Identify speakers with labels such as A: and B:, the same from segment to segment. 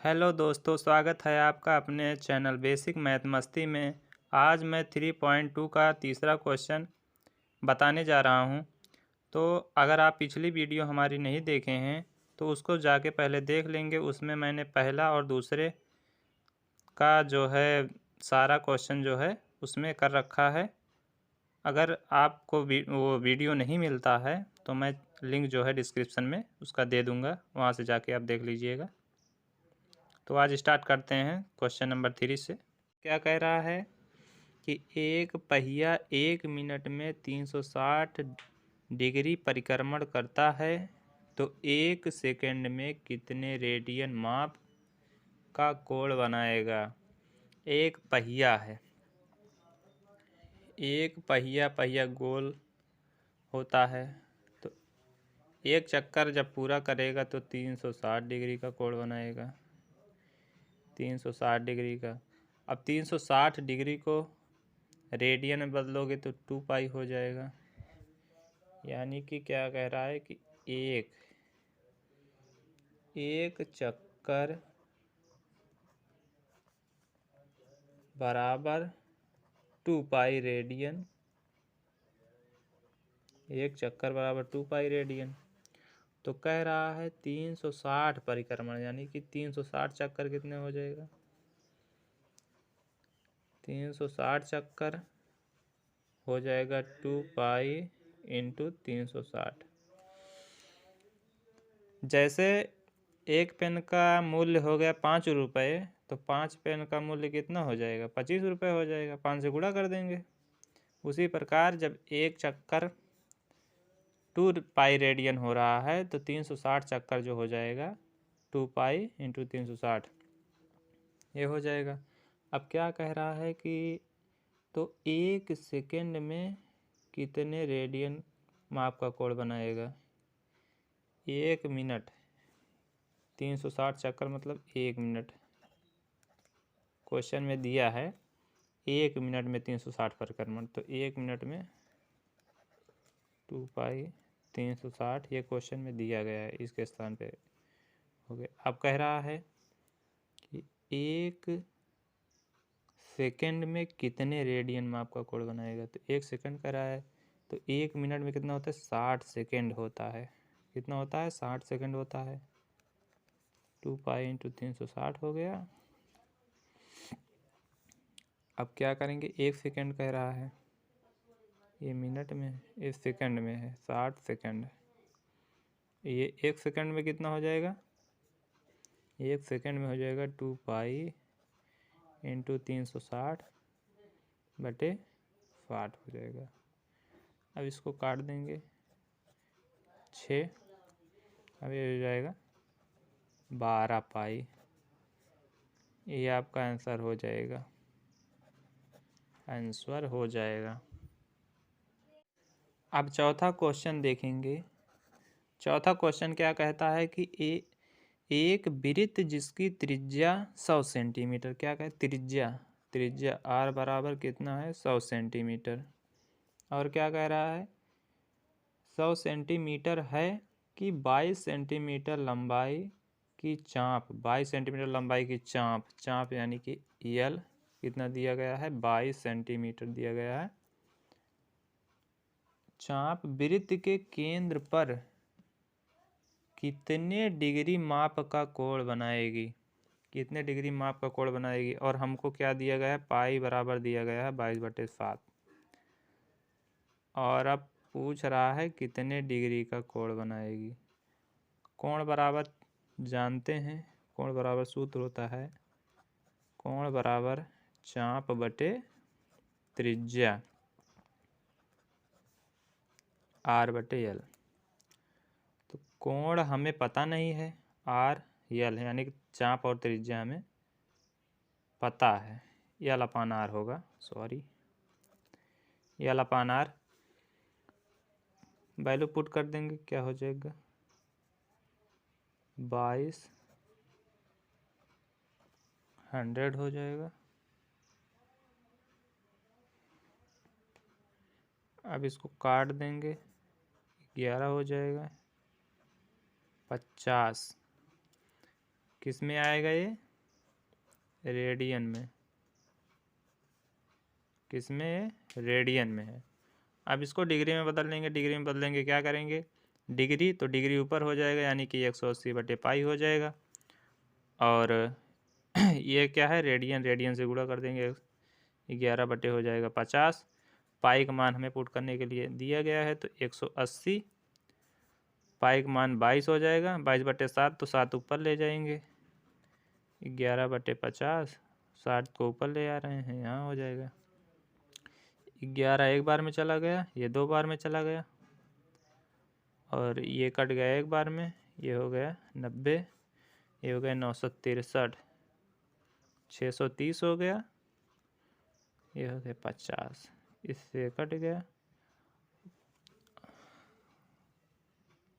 A: Hello दोस्तों, स्वागत है आपका अपने चैनल बेसिक मैथ मस्ती में। आज मैं 3.2 का तीसरा क्वेश्चन बताने जा रहा हूं। तो अगर आप पिछली वीडियो हमारी नहीं देखे हैं तो उसको जाके पहले देख लेंगे। उसमें मैंने पहला और दूसरे का जो है सारा क्वेश्चन जो है उसमें कर रखा है। अगर आपको वो वीडियो नहीं मिलता है तो मैं लिंक जो है डिस्क्रिप्शन में उसका दे दूँगा, वहाँ से जाके आप देख लीजिएगा। तो आज स्टार्ट करते हैं क्वेश्चन नंबर 3 से। क्या कह रहा है कि एक पहिया 1 मिनट में 360 डिग्री परिक्रमण करता है, तो 1 सेकंड में कितने रेडियन माप का कोण बनाएगा। एक पहिया है, एक पहिया गोल होता है, तो एक चक्कर जब पूरा करेगा तो 360 डिग्री का कोण बनाएगा। 360 डिग्री का। अब 360 डिग्री को रेडियन में बदलोगे तो 2 पाई हो जाएगा। यानी कि क्या कह रहा है कि एक चक्कर बराबर 2 पाई रेडियन। एक चक्कर बराबर 2 पाई रेडियन। तो कह रहा है 360 परिक्रमण, यानी कि 360 चक्कर कितने हो जाएगा। 360 चक्कर हो जाएगा 2 पाई इंटू 360। जैसे एक पेन का मूल्य हो गया 5 रुपये, तो 5 पेन का मूल्य कितना हो जाएगा, 25 रुपये हो जाएगा। 5 से गुणा कर देंगे। उसी प्रकार जब एक चक्कर 2 पाई रेडियन हो रहा है तो 360 चक्कर जो हो जाएगा 2 पाई इंटू 360 ये हो जाएगा। अब क्या कह रहा है कि तो 1 सेकेंड में कितने रेडियन माप का कोण बनाएगा। 1 मिनट 360 चक्कर मतलब 1 मिनट। क्वेश्चन में दिया है 1 मिनट में 360 परिक्रमण, तो 1 मिनट में 2 पाई 360 ये क्वेश्चन में दिया गया है, इसके स्थान पे हो गया। अब कह रहा है कि 1 सेकेंड में कितने रेडियन माप का कोण बनाएगा। तो 1 सेकेंड कह रहा है, तो 1 मिनट में कितना होता है, 60 सेकेंड होता है। कितना होता है, 60 सेकेंड होता है। 2 पाई इंटू 360 हो गया। अब क्या करेंगे, 1 सेकेंड कह रहा है, ये मिनट में, इस सेकंड में है 60 सेकंड। ये 1 सेकंड में कितना हो जाएगा, 1 सेकंड में हो जाएगा 2 पाई इंटू 360 बटे 60 हो जाएगा। अब इसको काट देंगे 6, अब ये हो जाएगा 12 पाई। ये आपका आंसर हो जाएगा, आंसर हो जाएगा। अब चौथा क्वेश्चन देखेंगे। चौथा क्वेश्चन क्या कहता है कि एक वृत्त जिसकी त्रिज्या 100 सेंटीमीटर, क्या कहे, त्रिज्या आर बराबर कितना है, 100 सेंटीमीटर। और क्या कह रहा है, 100 सेंटीमीटर है कि 22 सेंटीमीटर लंबाई की चाप, 22 सेंटीमीटर लंबाई की चाप यानी कि यल कितना दिया गया है, 22 सेंटीमीटर दिया गया है। चाप वृत्त के केंद्र पर कितने डिग्री माप का कोण बनाएगी, कितने डिग्री माप का कोण बनाएगी। और हमको क्या दिया गया है, पाई बराबर दिया गया है 22/7। और अब पूछ रहा है कितने डिग्री का कोण बनाएगी। कोण बराबर जानते हैं, कोण बराबर सूत्र होता है कोण बराबर चाप बटे त्रिज्या R/L। तो कोण हमें पता नहीं है, R/L है, यानी कि चाप और त्रिज्या हमें पता है, L/R होगा, सॉरी L/R। वैल्यू पुट कर देंगे, क्या हो जाएगा, 2200 हो जाएगा। अब इसको काट देंगे, 11 हो जाएगा, 50। किस में आएगा ये? रेडियन में। किस में है? रेडियन में है। अब इसको डिग्री में बदल लेंगे। डिग्री में बदलेंगे, क्या करेंगे? डिग्री तो डिग्री ऊपर हो जाएगा, यानी कि 180/पाई हो जाएगा। और ये क्या है? रेडियन। रेडियन से गुणा कर देंगे, 11 हो जाएगा 50। पाई का मान हमें पुट करने के लिए दिया गया है, तो 180। पाई का मान 22 हो जाएगा। 22/7 तो 7 ऊपर ले जाएंगे, 11/50। 60 को ऊपर ले आ रहे हैं, यहाँ हो जाएगा 11। एक बार में चला गया, ये 2 बार में चला गया, और ये कट गया 1 बार में, ये हो गया 90, ये हो गया 963, 630 हो गया, ये हो गया 50, इससे कट गया।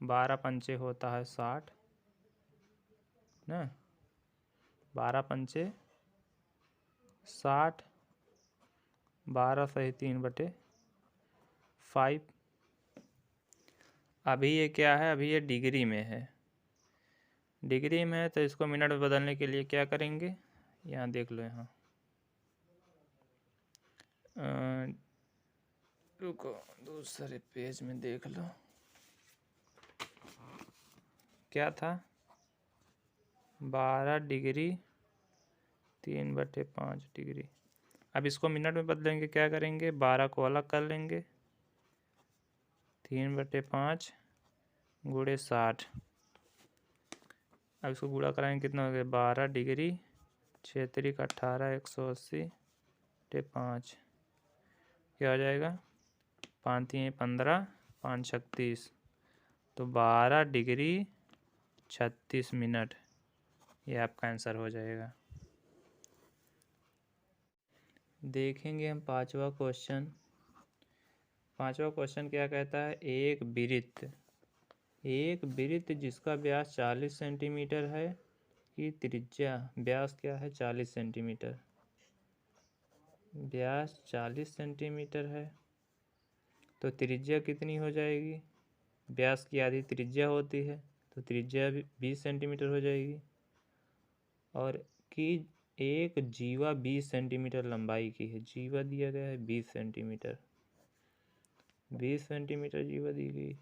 A: 12 पंचे होता है 60 ना, 12 पंचे 60, 12 सही 3/5। अभी ये क्या है? अभी ये डिग्री में है। डिग्री में है तो इसको मिनट में बदलने के लिए क्या करेंगे? यहाँ देख लो, यहाँ रुको, दूसरे पेज में देख लो क्या था। 12 डिग्री 3/5 डिग्री। अब इसको मिनट में बदलेंगे, क्या करेंगे? 12 को अलग कर लेंगे, 3/5 गुणे 60। अब इसको गुणा कराएंगे, कितना हो गया? 12 डिग्री 6 3 18, 180/5 क्या हो जाएगा? 5 3 15, 5 36, तो 12 डिग्री 36 मिनट। ये आपका आंसर हो जाएगा। देखेंगे हम पांचवा क्वेश्चन। पांचवा क्वेश्चन क्या कहता है? एक वृत्त जिसका व्यास 40 सेंटीमीटर है की त्रिज्या, व्यास क्या है? 40 सेंटीमीटर। व्यास 40 सेंटीमीटर है तो त्रिज्या कितनी हो जाएगी? व्यास की आधी त्रिज्या होती है, तो त्रिज्या भी 20 सेंटीमीटर हो जाएगी। और कि एक जीवा 20 सेंटीमीटर लंबाई की है। जीवा दिया गया है 20 सेंटीमीटर, 20 सेंटीमीटर जीवा दी गई।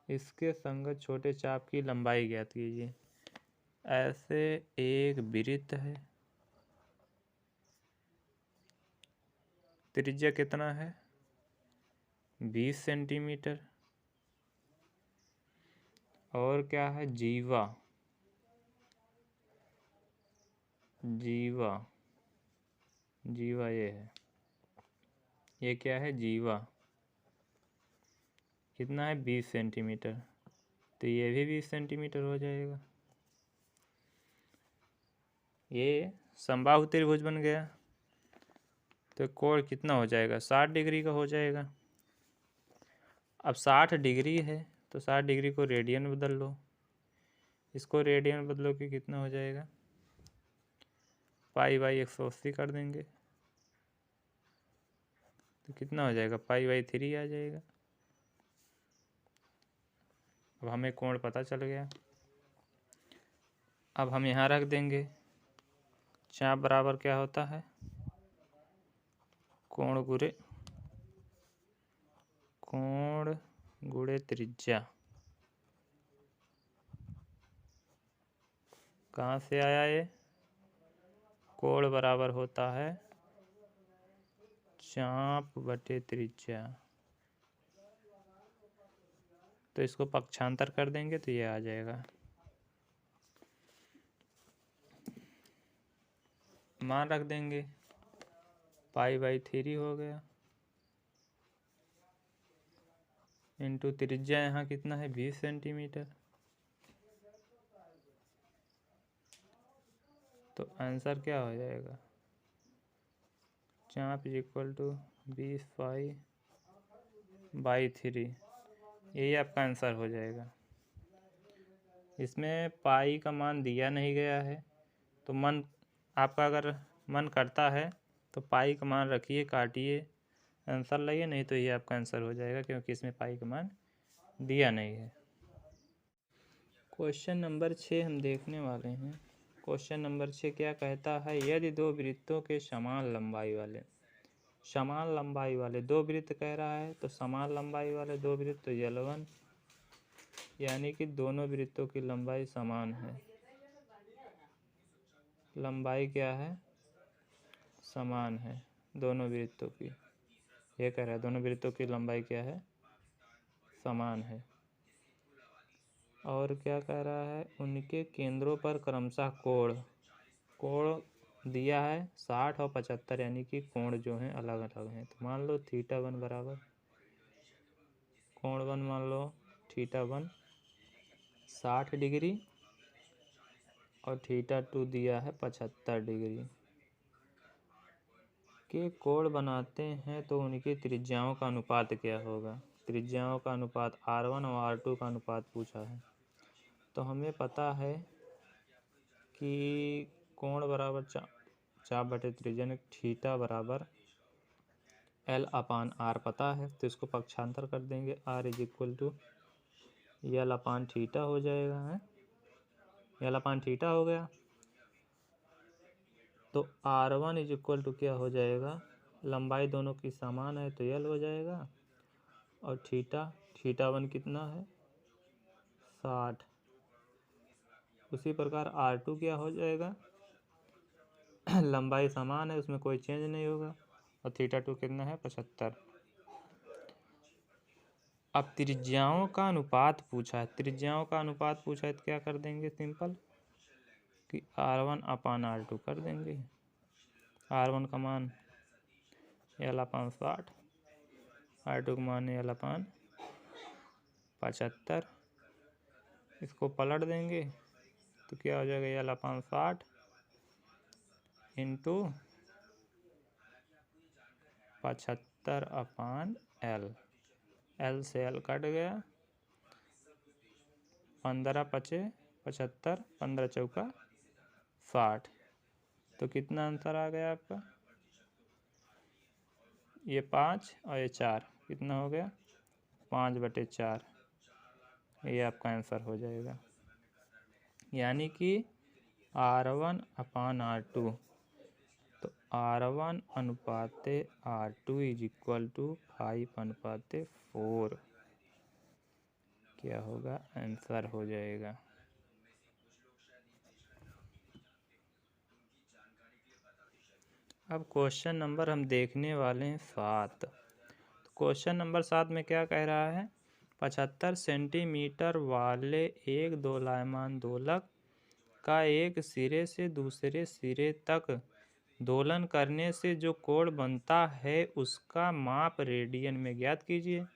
A: इसके संगत छोटे चाप की लंबाई ज्ञात कीजिए। ऐसे एक वृत्त है, त्रिज्या कितना है? 20 सेंटीमीटर। और क्या है? जीवा। जीवा ये है, ये क्या है? जीवा। कितना है? 20 सेंटीमीटर, तो ये भी 20 सेंटीमीटर हो जाएगा। ये समबाहु त्रिभुज बन गया, तो कोण कितना हो जाएगा? 60 डिग्री का हो जाएगा। अब 60 डिग्री है तो 60 डिग्री को रेडियन में बदल लो। इसको रेडियन में बदलो कि कितना हो जाएगा? पाई 180 कर देंगे, तो कितना हो जाएगा? पाई/3 आ जाएगा। अब हमें कोण पता चल गया। अब हम यहाँ रख देंगे, चाप बराबर क्या होता है? कोण गुणे त्रिज्या। कहाँ से आया ये? कोण बराबर होता है चाप बटे त्रिज्या। तो इसको पक्षांतर कर देंगे तो ये आ जाएगा। मान रख देंगे, पाई/3 हो गया, इंटू त्रिज्या यहाँ कितना है? 20 सेंटीमीटर। तो आंसर क्या हो जाएगा? चाप इक्वल टू 20 पाई/3। यही आपका आंसर हो जाएगा। इसमें पाई का मान दिया नहीं गया है, तो आपका अगर मन करता है तो पाई का मान रखिए, काटिए, आंसर लाइए, नहीं तो ये आपका आंसर हो जाएगा, क्योंकि इसमें पाई का मान दिया नहीं है। क्वेश्चन नंबर 6 हम देखने वाले हैं। क्वेश्चन नंबर 6 क्या कहता है, यदि दो वृत्तों के समान लंबाई वाले दो वृत्त कह रहा है, तो समान लंबाई वाले दो वृत्त तो L1 यानी कि दोनों वृत्तों की लंबाई समान है। लंबाई क्या है, समान है दोनों वृत्तों की। ये कह रहा है दोनों वृत्तों की लंबाई क्या है, समान है। और क्या कह रहा है, उनके केंद्रों पर क्रमशः कोण दिया है 60 और 75, यानी कि कोण जो हैं अलग अलग हैं। तो मान लो θ1 बराबर कोण 1 मान लो θ1 60 डिग्री और θ2 दिया है 75 डिग्री के कोण बनाते हैं, तो उनकी त्रिज्याओं का अनुपात क्या होगा। त्रिज्याओं का अनुपात R1 और R2 का अनुपात पूछा है। तो हमें पता है कि कोण बराबर चाप बटे त्रिज्या, थीटा बराबर L/R पता है, तो इसको पक्षांतर कर देंगे। R = L/θ हो जाएगा है, L/θ हो गया। तो R1 = क्या हो जाएगा, लंबाई दोनों की समान है तो L हो जाएगा, और θ1 कितना है 60। उसी प्रकार R2 क्या हो जाएगा, लंबाई समान है उसमें कोई चेंज नहीं होगा, और θ2 कितना है 75। अब त्रिज्याओं का अनुपात पूछा है, तो क्या कर देंगे, सिंपल कि R1/R2 कर देंगे। R1 का मान L/60, R2 का मान L/75। इसको पलट देंगे तो क्या हो जाएगा, L/60 इंटू 75/L। L से L कट गया, 15 × 5 = 75, 15 × 4 = 60। तो कितना आंसर आ गया आपका, ये 5 और ये 4 कितना हो गया 5/4। ये आपका आंसर हो जाएगा, यानी कि R1/R2। तो R1/R2 = 5/4 क्या होगा, आंसर हो जाएगा। अब क्वेश्चन नंबर हम देखने वाले हैं 7। तो क्वेश्चन नंबर 7 में क्या कह रहा है, 75 सेंटीमीटर वाले एक दोलायमान दोलक का एक सिरे से दूसरे सिरे तक दोलन करने से जो कोण बनता है उसका माप रेडियन में ज्ञात कीजिए।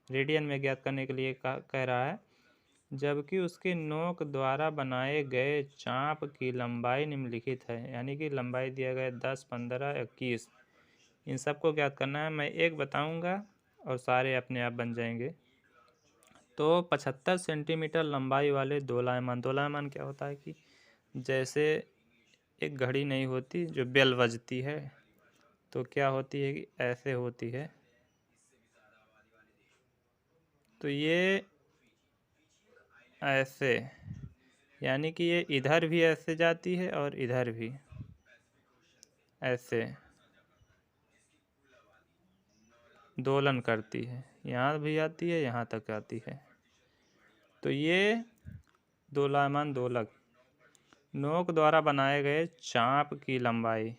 A: रेडियन में ज्ञात करने के लिए कह रहा है, जबकि उसके नोक द्वारा बनाए गए चाप की लंबाई निम्नलिखित है। यानी कि लंबाई दिया गया 10, 15, 21। इन सबको ज्ञात करना है। मैं एक बताऊंगा और सारे अपने आप बन जाएंगे। तो 75 सेंटीमीटर लंबाई वाले दोलायमान क्या होता है कि जैसे एक घड़ी नहीं होती जो बेल बजती है, तो क्या होती है कि ऐसे होती है। तो ये ऐसे, यानी कि ये इधर भी ऐसे जाती है और इधर भी ऐसे दोलन करती है, यहाँ भी आती है यहाँ तक आती है। तो ये दोलायमान दोलक नोक द्वारा बनाए गए चाप की लंबाई,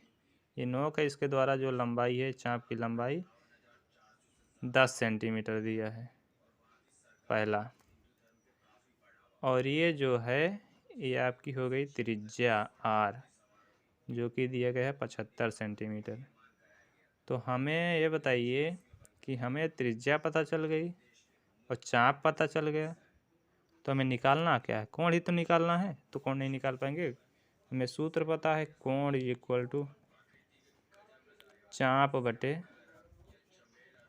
A: ये नोक है, इसके द्वारा जो लंबाई है चाप की लंबाई 10 सेंटीमीटर दिया है पहला। और ये जो है ये आपकी हो गई त्रिज्या R, जो कि दिया गया है 75 सेंटीमीटर। तो हमें ये बताइए कि हमें त्रिज्या पता चल गई और चाप पता चल गया, तो हमें निकालना क्या है, कोण ही तो निकालना है। तो कोण नहीं निकाल पाएंगे, हमें सूत्र पता है, कोण = चाप बटे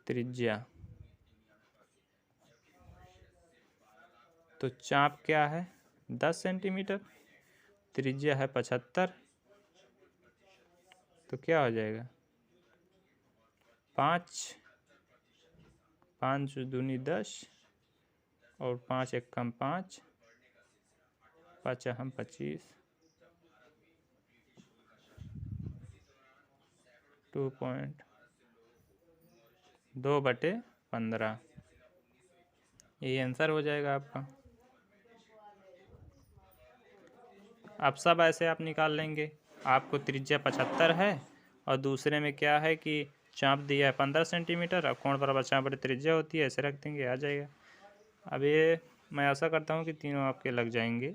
A: त्रिज्या। तो चाप क्या है 10 सेंटीमीटर, त्रिज्या है 75, तो क्या हो जाएगा 5 5 दूनी 10 और 5 एकम 5 5 25 2.2/15 यही आंसर हो जाएगा आपका। अब सब ऐसे आप निकाल लेंगे। आपको त्रिज्या 75 है और दूसरे में क्या है कि चाप दिया है 15 सेंटीमीटर और कोण बराबर चाप बटे त्रिज्या होती है, ऐसे रख देंगे, आ जाएगा। अब ये मैं आशा करता हूँ कि तीनों आपके लग जाएंगे।